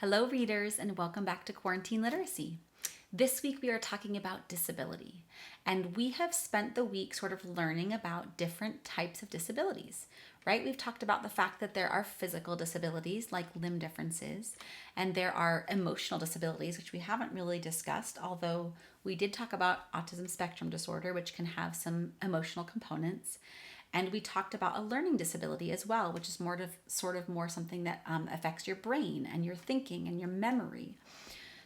Hello readers, and welcome back to Quarantine Literacy. This week we are talking about disability, and we have spent the week sort of learning about different types of disabilities, right? We've talked about the fact that there are physical disabilities like limb differences, and there are emotional disabilities, which we haven't really discussed, although we did talk about autism spectrum disorder, which can have some emotional components. And we talked about a learning disability as well, which is more something that affects your brain and your thinking and your memory.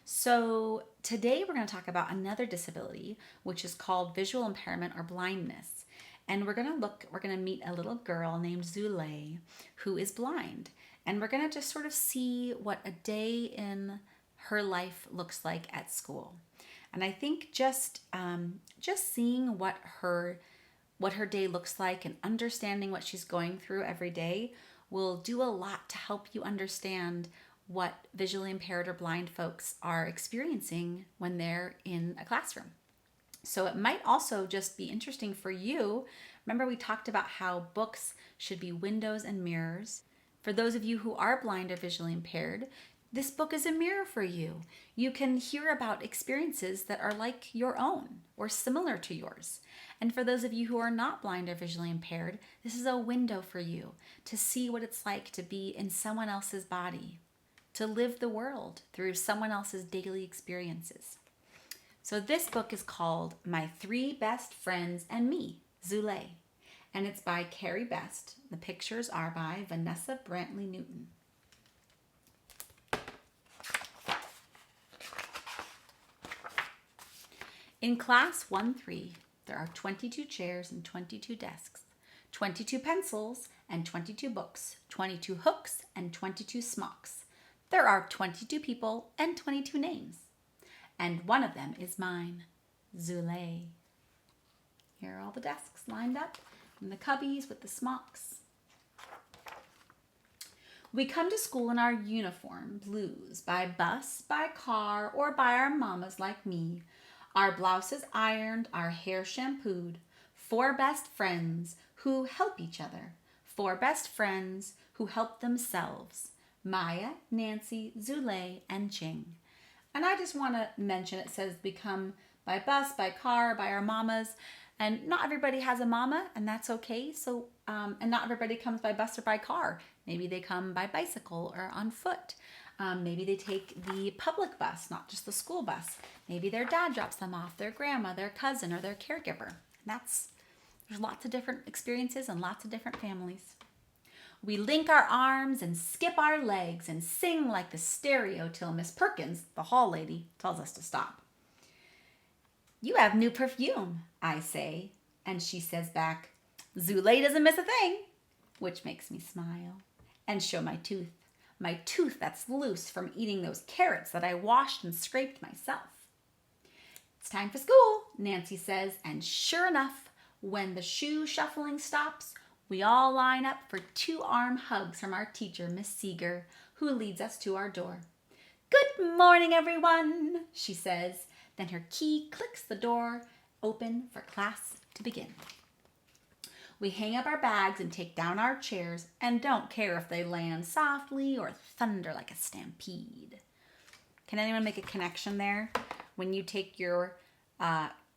So today we're going to talk about another disability, which is called visual impairment or blindness. And we're going to meet a little girl named Zulay who is blind. And we're going to just sort of see what a day in her life looks like at school. And I think just seeing what her day looks like and understanding what she's going through every day will do a lot to help you understand what visually impaired or blind folks are experiencing when they're in a classroom. So it might also just be interesting for you. Remember, we talked about how books should be windows and mirrors. For those of you who are blind or visually impaired, this book is a mirror for you. You can hear about experiences that are like your own or similar to yours. And for those of you who are not blind or visually impaired, this is a window for you to see what it's like to be in someone else's body, to live the world through someone else's daily experiences. So this book is called My Three Best Friends and Me, Zulay, and it's by Carrie Best. The pictures are by Vanessa Brantley-newton. In Class 1-3, there are 22 chairs and 22 desks, 22 pencils and 22 books, 22 hooks and 22 smocks. There are 22 people and 22 names. And one of them is mine, Zulay. Here are all the desks lined up in the cubbies with the smocks. We come to school in our uniform, blues, by bus, by car, or by our mamas like me. Our blouses ironed, our hair shampooed. 4 best friends who help each other. 4 best friends who help themselves. Maya, Nancy, Zulay, and Ching. And I just want to mention, it says we come by bus, by car, by our mamas. And not everybody has a mama, and that's okay. So, and not everybody comes by bus or by car. Maybe they come by bicycle or on foot. Maybe they take the public bus, not just the school bus. Maybe their dad drops them off, their grandma, their cousin, or their caregiver. There's lots of different experiences and lots of different families. We link our arms and skip our legs and sing like the stereo till Miss Perkins, the hall lady, tells us to stop. You have new perfume, I say, and she says back, Zulay doesn't miss a thing, which makes me smile and show my tooth that's loose from eating those carrots that I washed and scraped myself. It's time for school, Nancy says, and sure enough, when the shoe shuffling stops, we all line up for 2-arm hugs from our teacher, Miss Seeger, who leads us to our door. Good morning, everyone, she says. Then her key clicks the door open for class to begin. We hang up our bags and take down our chairs and don't care if they land softly or thunder like a stampede. Can anyone make a connection there? When you take your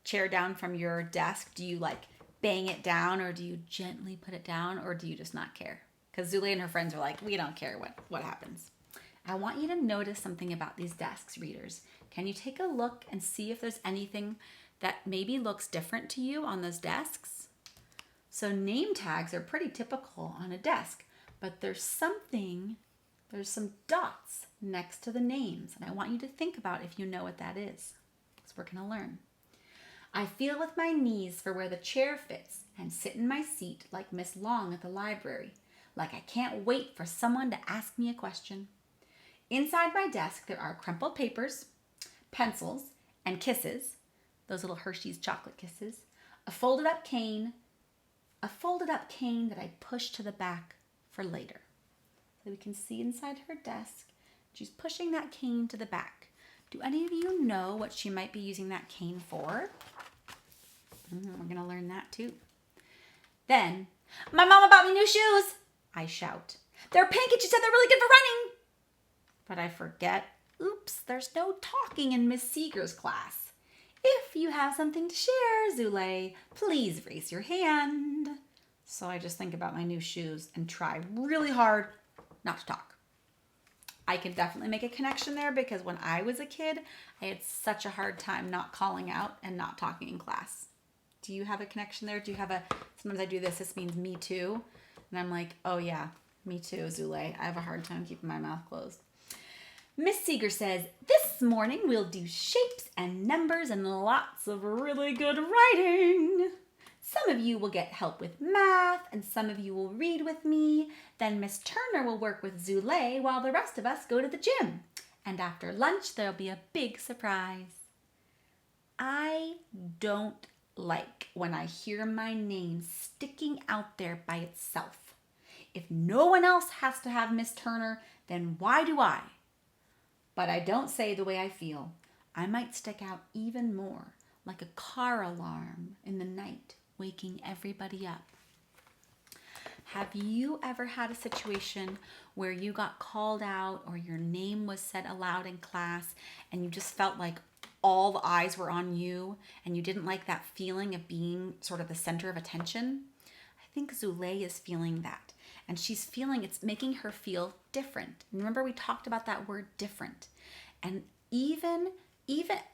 chair down from your desk, do you like bang it down, or do you gently put it down, or do you just not care? Because Zulay and her friends are like, we don't care what happens. I want you to notice something about these desks, readers. Can you take a look and see if there's anything that maybe looks different to you on those desks? So name tags are pretty typical on a desk, but there's some dots next to the names, and I want you to think about if you know what that is, because we're going to learn. I feel with my knees for where the chair fits and sit in my seat like Miss Long at the library, like I can't wait for someone to ask me a question. Inside my desk, there are crumpled papers, pencils, and kisses, those little Hershey's chocolate kisses, a folded up cane that I push to the back for later. So we can see inside her desk, she's pushing that cane to the back. Do any of you know what she might be using that cane for? We're going to learn that too. Then, my mama bought me new shoes, I shout. They're pink and she said they're really good for running. but I forget. Oops, there's no talking in Miss Seeger's class. If you have something to share, Zulay, please raise your hand. So I just think about my new shoes and try really hard not to talk. I can definitely make a connection there because when I was a kid, I had such a hard time not calling out and not talking in class. Do you have a connection there? Do you have sometimes I do this means me too. And I'm like, oh yeah, me too, Zulay. I have a hard time keeping my mouth closed. Miss Seeger says, this morning we'll do shapes and numbers and lots of really good writing. Some of you will get help with math and some of you will read with me. Then Miss Turner will work with Zulay while the rest of us go to the gym. And after lunch, there'll be a big surprise. I don't like when I hear my name sticking out there by itself. If no one else has to have Miss Turner, then why do I? But I don't say the way I feel. I might stick out even more, like a car alarm in the night, waking everybody up. Have you ever had a situation where you got called out or your name was said aloud in class and you just felt like all the eyes were on you and you didn't like that feeling of being sort of the center of attention? I think Zulay is feeling that. And she's feeling it's making her feel different. And remember we talked about that word different. And even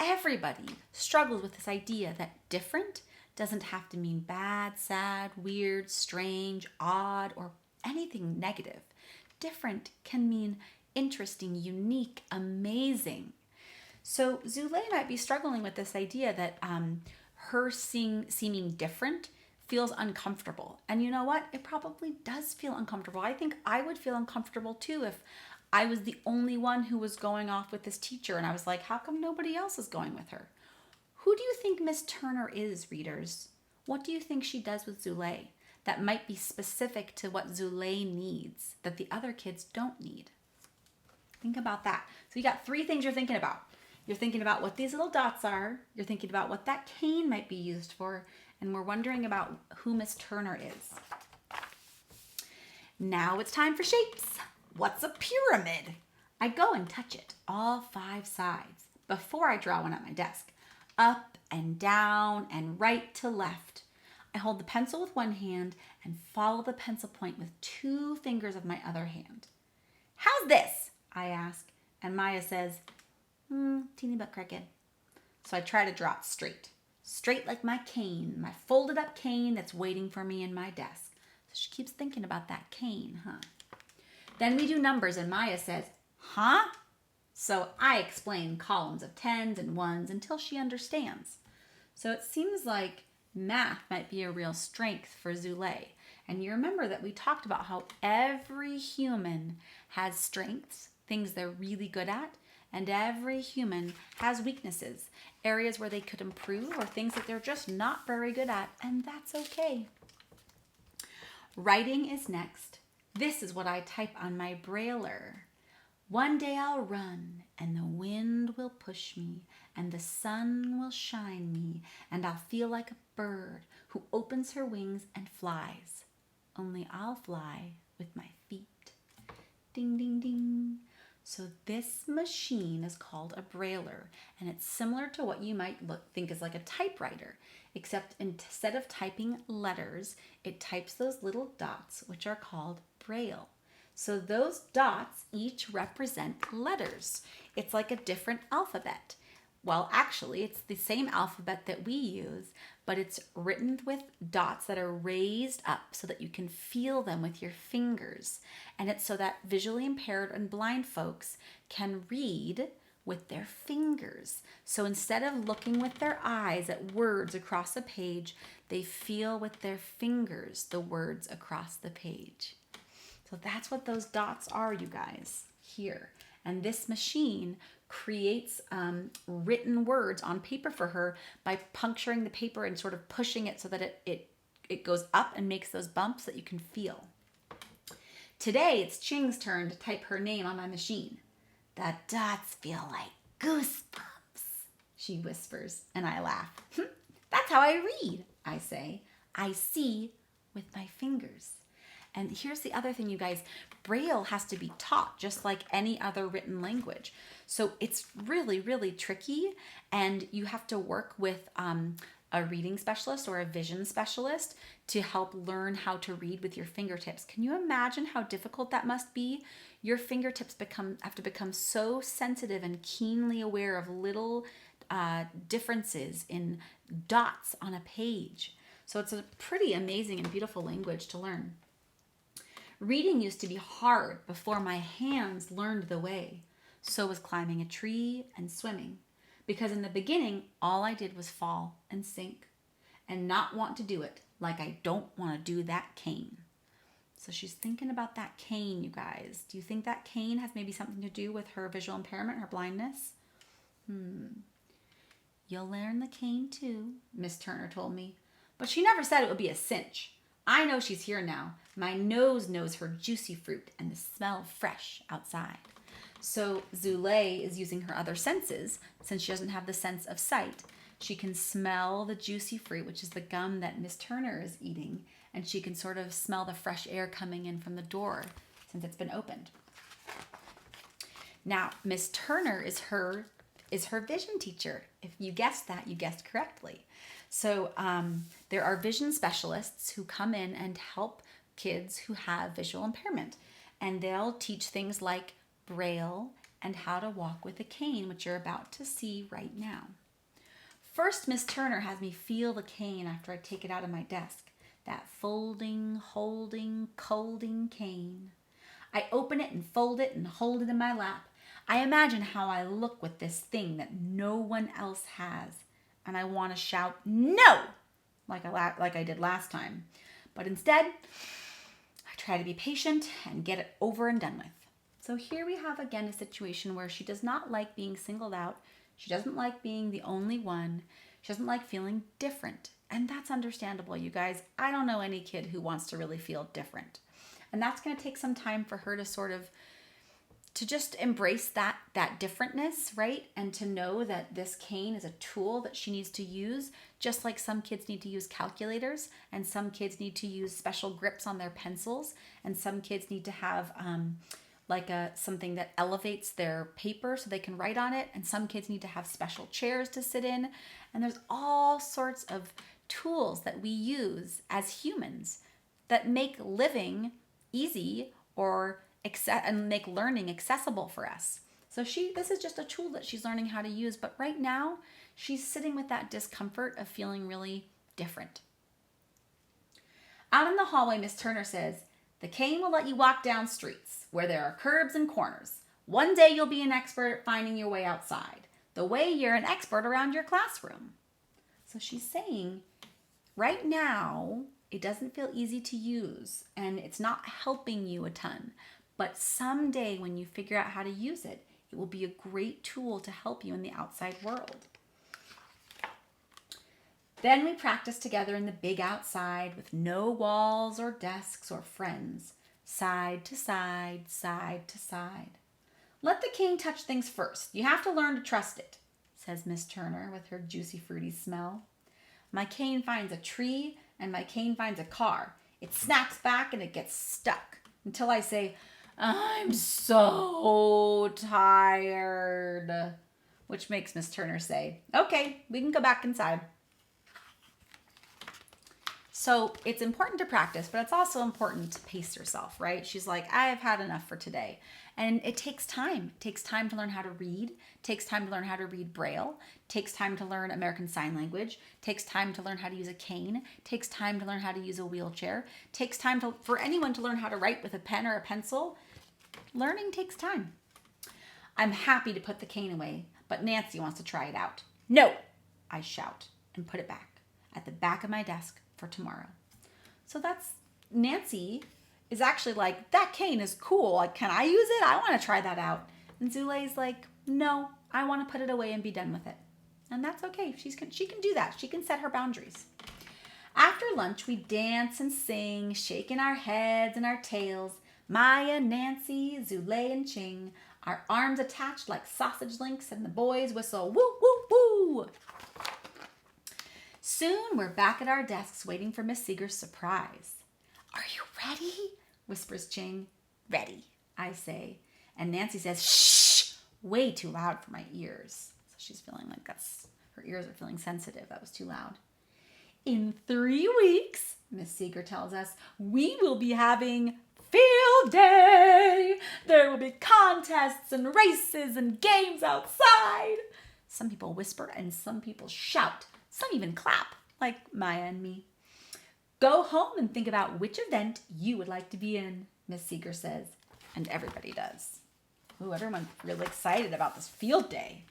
everybody struggles with this idea that different doesn't have to mean bad, sad, weird, strange, odd, or anything negative. Different can mean interesting, unique, amazing. So Zulay might be struggling with this idea that her seeming different feels uncomfortable. And you know what? It probably does feel uncomfortable. I think I would feel uncomfortable too if I was the only one who was going off with this teacher and I was like, how come nobody else is going with her? Who do you think Miss Turner is, readers? What do you think she does with Zulay that might be specific to what Zulay needs that the other kids don't need? Think about that. So you got 3 things you're thinking about. You're thinking about what these little dots are. You're thinking about what that cane might be used for. And we're wondering about who Miss Turner is. Now it's time for shapes. What's a pyramid? I go and touch it, all 5 sides, before I draw one at my desk. Up and down and right to left. I hold the pencil with one hand and follow the pencil point with 2 fingers of my other hand. How's this? I ask, and Maya says, teeny but crooked. So I try to draw it straight. Straight like my cane, my folded up cane that's waiting for me in my desk. So she keeps thinking about that cane, huh? Then we do numbers and Maya says, huh? So I explain columns of 10s and 1s until she understands. So it seems like math might be a real strength for Zulay. And you remember that we talked about how every human has strengths, things they're really good at, and every human has weaknesses, areas where they could improve or things that they're just not very good at, and that's okay. Writing is next. This is what I type on my brailer. One day I'll run, and the wind will push me, and the sun will shine me, and I'll feel like a bird who opens her wings and flies. Only I'll fly with my feet. Ding, ding, ding. So this machine is called a brailer, and it's similar to what you might think is like a typewriter, except instead of typing letters, it types those little dots, which are called braille. So those dots each represent letters. It's like a different alphabet. Well, actually, it's the same alphabet that we use, but it's written with dots that are raised up so that you can feel them with your fingers. And it's so that visually impaired and blind folks can read with their fingers. So instead of looking with their eyes at words across a page, they feel with their fingers the words across the page. So that's what those dots are, you guys, here. And this machine creates written words on paper for her by puncturing the paper and sort of pushing it so that it goes up and makes those bumps that you can feel. Today, it's Ching's turn to type her name on my machine. The dots feel like goosebumps, she whispers, and I laugh. That's how I read, I say. I see with my fingers. And here's the other thing, you guys. Braille has to be taught just like any other written language. So it's really, really tricky. And you have to work with a reading specialist or a vision specialist to help learn how to read with your fingertips. Can you imagine how difficult that must be? Your fingertips have to become so sensitive and keenly aware of little differences in dots on a page. So it's a pretty amazing and beautiful language to learn. Reading used to be hard before my hands learned the way. So was climbing a tree and swimming. Because in the beginning, all I did was fall and sink and not want to do it, like I don't want to do that cane. So she's thinking about that cane, you guys. Do you think that cane has maybe something to do with her visual impairment, her blindness? You'll learn the cane too, Miss Turner told me. But she never said it would be a cinch. I know she's here now. My nose knows her juicy fruit and the smell of fresh outside. So Zulay is using her other senses. Since she doesn't have the sense of sight, she can smell the juicy fruit, which is the gum that Miss Turner is eating, and she can sort of smell the fresh air coming in from the door since it's been opened. Now, Miss Turner is her vision teacher. If you guessed that, you guessed correctly. So there are vision specialists who come in and help kids who have visual impairment, and they'll teach things like Braille and how to walk with a cane, which you're about to see right now. First, Miss Turner has me feel the cane after I take it out of my desk. That folding, holding, colding cane. I open it and fold it and hold it in my lap. I imagine how I look with this thing that no one else has. And I want to shout, no, like I did last time. But instead, I try to be patient and get it over and done with. So here we have again a situation where she does not like being singled out. She doesn't like being the only one. She doesn't like feeling different. And that's understandable, you guys. I don't know any kid who wants to really feel different. And that's going to take some time for her to just embrace that differentness, right? And to know that this cane is a tool that she needs to use, just like some kids need to use calculators, and some kids need to use special grips on their pencils, and some kids need to have something that elevates their paper so they can write on it, and some kids need to have special chairs to sit in. And there's all sorts of tools that we use as humans that make living easy and make learning accessible for us. So this is just a tool that she's learning how to use, but right now she's sitting with that discomfort of feeling really different. Out in the hallway, Miss Turner says, "The cane will let you walk down streets where there are curbs and corners. One day you'll be an expert at finding your way outside, the way you're an expert around your classroom." So she's saying, right now, it doesn't feel easy to use and it's not helping you a ton. But someday when you figure out how to use it, it will be a great tool to help you in the outside world. Then we practice together in the big outside with no walls or desks or friends, side to side, side to side. "Let the cane touch things first. You have to learn to trust it," says Miss Turner with her juicy fruity smell. My cane finds a tree and my cane finds a car. It snaps back and it gets stuck until I say, "I'm so tired," which makes Miss Turner say, "Okay, we can go back inside." So it's important to practice, but it's also important to pace yourself, right? She's like, "I've had enough for today." And it takes time. It takes time to learn how to read. It takes time to learn how to read Braille. It takes time to learn American Sign Language. It takes time to learn how to use a cane. It takes time to learn how to use a wheelchair. It takes time for anyone to learn how to write with a pen or a pencil. Learning takes time. I'm happy to put the cane away, but Nancy wants to try it out. "No," I shout and put it back at the back of my desk for tomorrow. So Nancy is actually like, "That cane is cool. Like, can I use it? I want to try that out." And Zulay's like, "No, I want to put it away and be done with it." And that's okay. She can do that. She can set her boundaries. After lunch, we dance and sing, shaking our heads and our tails. Maya, Nancy, Zulay, and Ching, our arms attached like sausage links, and the boys whistle, "Woo, woo, woo." Soon we're back at our desks waiting for Miss Seeger's surprise. "Are you ready?" whispers Ching. Ready, I say. And Nancy says, shh, way too loud for my ears. So she's feeling like her ears are feeling sensitive. That was too loud. In 3 weeks, Miss Seeger tells us, we will be having field day. There will be contests and races and games outside. Some people whisper and some people shout. Some even clap, like Maya and me. Go home and think about which event you would like to be in, Miss Seeger says. And everybody does. Ooh, everyone's really excited about this field day.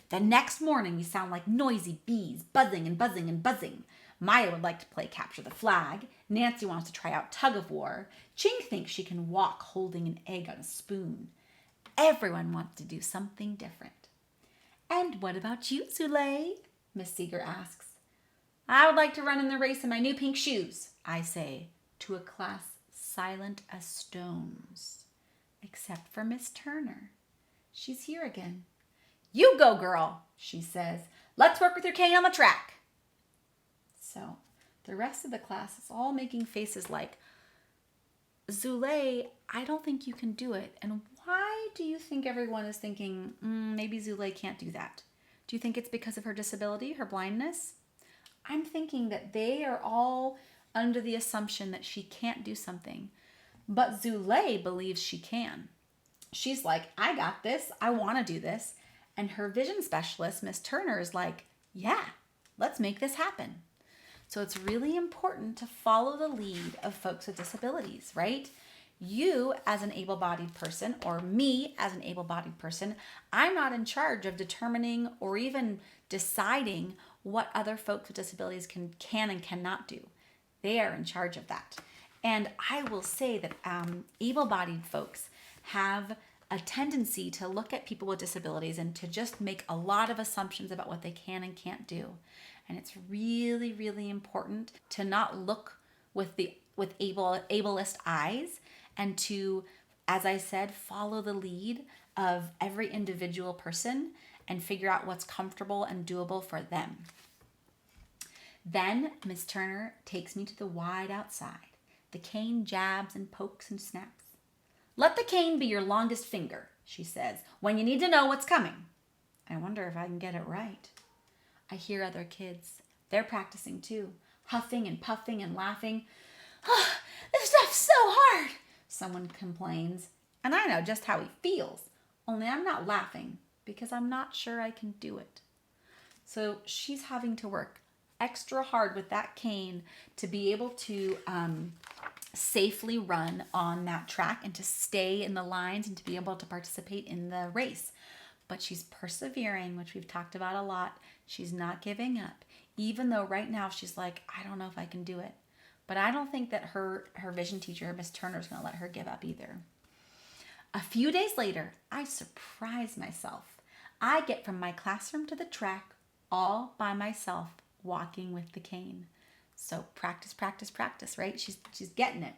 The next morning, we sound like noisy bees, buzzing and buzzing and buzzing. Maya would like to play capture the flag. Nancy wants to try out tug of war. Ching thinks she can walk holding an egg on a spoon. Everyone wants to do something different. And what about you, Zulay? Miss Seeger asks. I would like to run in the race in my new pink shoes, I say, to a class silent as stones. Except for Miss Turner. She's here again. You go, girl, she says. Let's work with your cane on the track. So the rest of the class is all making faces like, Zulay, I don't think you can do it. And why do you think everyone is thinking, maybe Zulay can't do that? Do you think it's because of her disability, her blindness? I'm thinking that they are all under the assumption that she can't do something. But Zulay believes she can. She's like, I got this. I want to do this. And her vision specialist, Miss Turner, is like, yeah, let's make this happen. So it's really important to follow the lead of folks with disabilities, right? You as an able-bodied person, or me as an able-bodied person, I'm not in charge of determining or even deciding what other folks with disabilities can and cannot do. They are in charge of that. And I will say that able-bodied folks have a tendency to look at people with disabilities and to just make a lot of assumptions about what they can and can't do. And it's really, really important to not look with ableist eyes and to, as I said, follow the lead of every individual person and figure out what's comfortable and doable for them. Then Miss Turner takes me to the wide outside. The cane jabs and pokes and snaps. Let the cane be your longest finger, she says, when you need to know what's coming. I wonder if I can get it right. I hear other kids. They're practicing too, huffing and puffing and laughing. Oh, this stuff's so hard, someone complains. And I know just how he feels, only I'm not laughing because I'm not sure I can do it. So she's having to work extra hard with that cane to be able to safely run on that track and to stay in the lines and to be able to participate in the race. But she's persevering, which we've talked about a lot. She's not giving up, even though right now she's like, I don't know if I can do it. But I don't think that her vision teacher, Miss Turner, is going to let her give up either. A few days later, I surprise myself. I get from my classroom to the track all by myself, walking with the cane. So practice, practice, practice, right? She's getting it.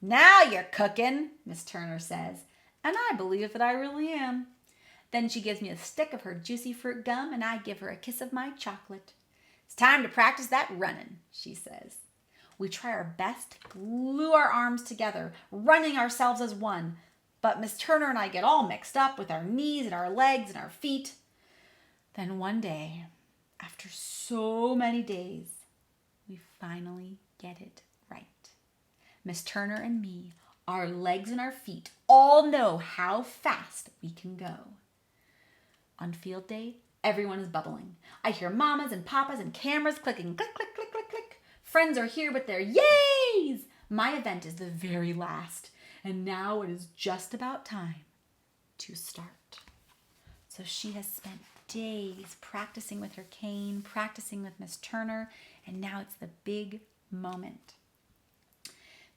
Now you're cooking, Miss Turner says. And I believe that I really am. Then she gives me a stick of her juicy fruit gum and I give her a kiss of my chocolate. It's time to practice that running, she says. We try our best, glue our arms together, running ourselves as one. But Miss Turner and I get all mixed up with our knees and our legs and our feet. Then one day, after so many days, we finally get it right. Miss Turner and me, our legs and our feet all know how fast we can go. On field day, everyone is bubbling. I hear mamas and papas and cameras clicking, click, click, click, click, click. Friends are here with their yays. My event is the very last, and now it is just about time to start. So she has spent days practicing with her cane, practicing with Miss Turner, and now it's the big moment.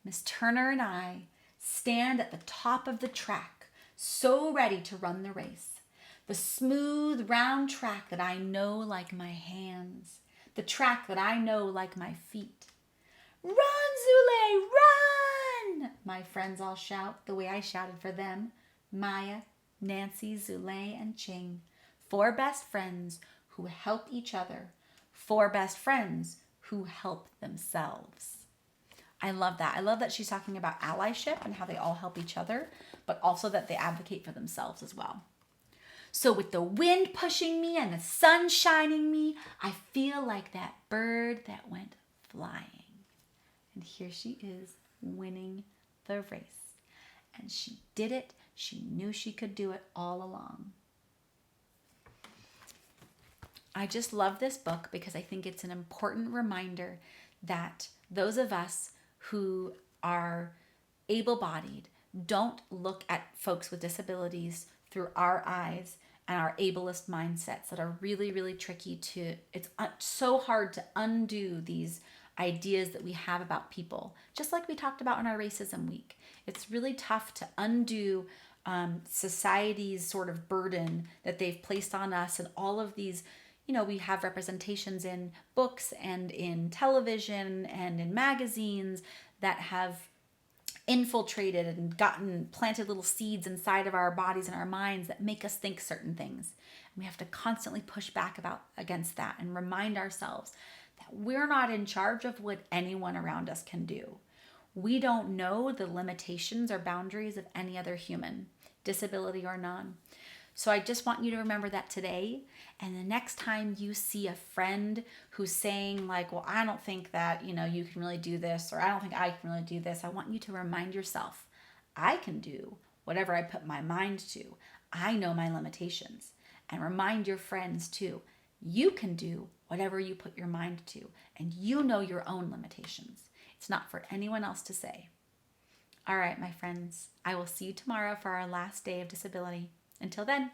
Miss Turner and I stand at the top of the track, so ready to run the race. The smooth, round track that I know like my hands. The track that I know like my feet. Run, Zulay, run! My friends all shout the way I shouted for them. Maya, Nancy, Zulay, and Ching. 4 best friends who help each other. 4 best friends who help themselves. I love that. I love that she's talking about allyship and how they all help each other, but also that they advocate for themselves as well. So with the wind pushing me and the sun shining me, I feel like that bird that went flying. And here she is winning the race. And she did it. She knew she could do it all along. I just love this book because I think it's an important reminder that those of us who are able-bodied don't look at folks with disabilities through our eyes and our ableist mindsets that are really, really tricky to, it's so hard to undo these ideas that we have about people. Just like we talked about in our Racism Week. It's really tough to undo society's sort of burden that they've placed on us and all of these, we have representations in books and in television and in magazines that have infiltrated and planted little seeds inside of our bodies and our minds that make us think certain things. And we have to constantly push back against that and remind ourselves that we're not in charge of what anyone around us can do. We don't know the limitations or boundaries of any other human, disability or none. So I just want you to remember that today. And the next time you see a friend who's saying like, well, I don't think that, you can really do this, or I don't think I can really do this. I want you to remind yourself, I can do whatever I put my mind to. I know my limitations. And remind your friends too, you can do whatever you put your mind to, and you know your own limitations. It's not for anyone else to say. All right, my friends, I will see you tomorrow for our last day of disability. Until then.